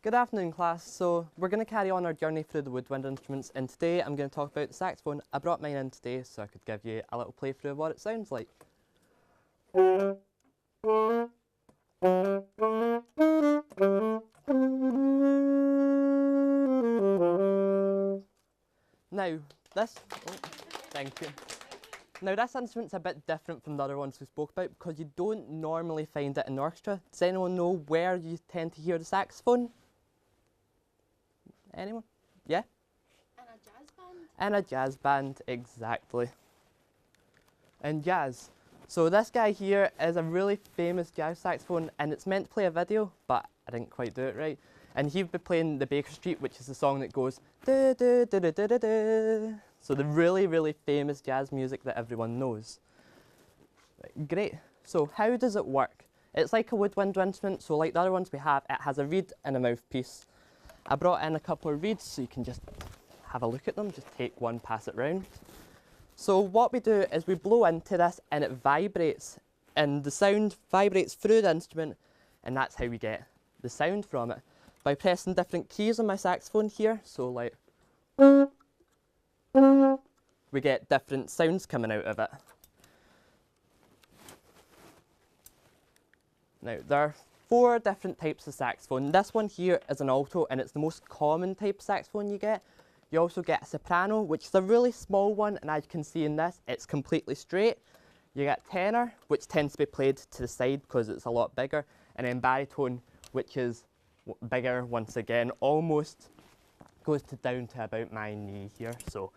Good afternoon, class. So we're going to carry on our journey through the woodwind instruments, and today I'm going to talk about the saxophone. I brought mine in today so I could give you a little playthrough of what it sounds like. Now, thank you. Now this instrument's a bit different from the other ones we spoke about because you don't normally find it in the orchestra. Does anyone know where you tend to hear the saxophone? Anyone? Yeah? In a jazz band? In a jazz band, exactly. In jazz. So this guy here is a really famous jazz saxophone, and it's meant to play a video, but I didn't quite do it right. And he'd be playing the Baker Street, which is the song that goes da da da da da da da. So the really, really famous jazz music that everyone knows. Right, great. So how does it work? It's like a woodwind instrument, so like the other ones we have, it has a reed and a mouthpiece. I brought in a couple of reeds so you can just have a look at them, just take one, pass it round. So what we do is we blow into this and it vibrates, and the sound vibrates through the instrument, and that's how we get the sound from it. By pressing different keys on my saxophone here, so like, we get different sounds coming out of it. Now there are 4 different types of saxophone. This one here is an alto, and it's the most common type of saxophone you get. You also get a soprano, which is a really small one, and as you can see in this, it's completely straight. You get tenor, which tends to be played to the side because it's a lot bigger, and then baritone, which is bigger once again, almost goes down to about my knee here. So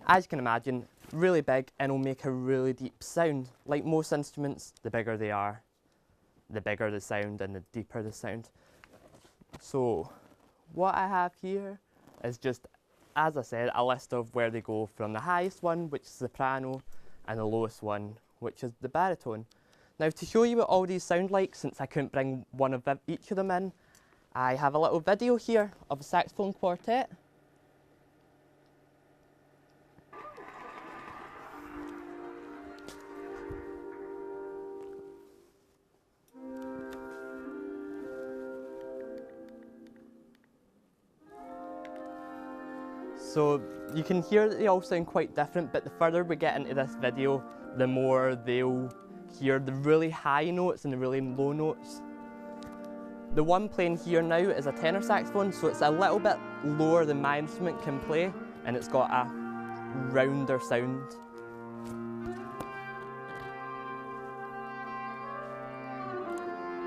as you can imagine, really big, and will make a really deep sound. Like most instruments, the bigger they are, the bigger the sound and the deeper the sound. So what I have here is just, as I said, a list of where they go from the highest one, which is soprano, and the lowest one, which is the baritone. Now to show you what all these sound like, since I couldn't bring one of each of them in, I have a little video here of a saxophone quartet. So you can hear that they all sound quite different, but the further we get into this video, the more they'll hear the really high notes and the really low notes. The one playing here now is a tenor saxophone, so it's a little bit lower than my instrument can play, and it's got a rounder sound.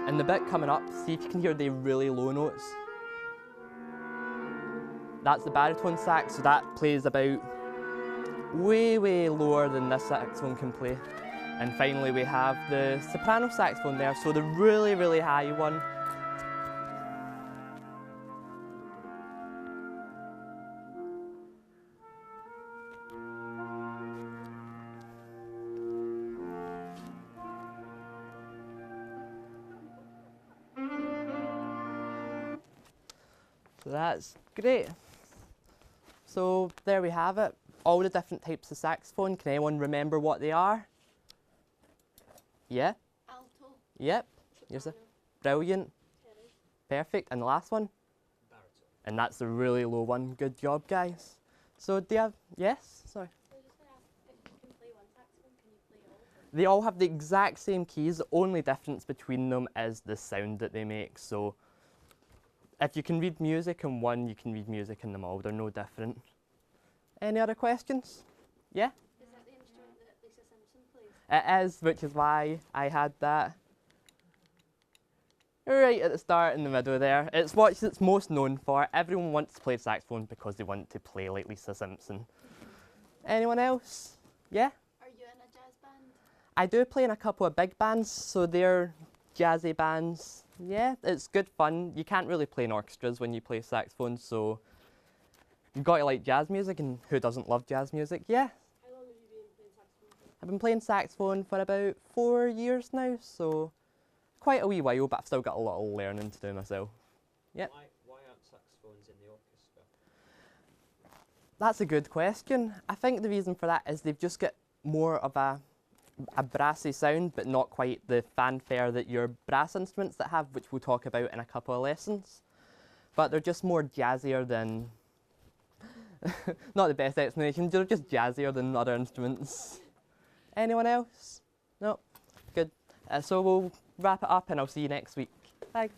And the bit coming up, see if you can hear the really low notes. That's the baritone sax, so that plays about way, way lower than this saxophone can play. And finally we have the soprano saxophone there, so the really, really high one. So that's great. So there we have it, all the different types of saxophone. Can anyone remember what they are? Yeah? Alto. Yep. Here's a brilliant. Tenor. Perfect. And the last one? Baritone. And that's the really low one. Good job, guys. So do you have, yes? Sorry. So I was just going to ask, if you can play one saxophone, can you play all of them? They all have the exact same keys. The only difference between them is the sound that they make. So if you can read music in one, you can read music in them all. They're no different. Any other questions? Yeah? Is that the instrument that Lisa Simpson plays? It is, which is why I had that right at the start in the middle there. It's what it's most known for. Everyone wants to play saxophone because they want to play like Lisa Simpson. Anyone else? Yeah? Are you in a jazz band? I do play in a couple of big bands, so they're jazzy bands. Yeah, it's good fun. You can't really play in orchestras when you play saxophone, so you've got to like jazz music, and who doesn't love jazz music? Yeah. How long have you been playing saxophone for? I've been playing saxophone for about 4 years now, so quite a wee while, but I've still got a lot of learning to do myself. Yep. Why aren't saxophones in the orchestra? That's a good question. I think the reason for that is they've just got more of a brassy sound, but not quite the fanfare that your brass instruments that have, which we'll talk about in a couple of lessons. but they're just more jazzier than. Not the best explanation, they're just jazzier than other instruments. Anyone else? No? Good. So we'll wrap it up and I'll see you next week. Bye.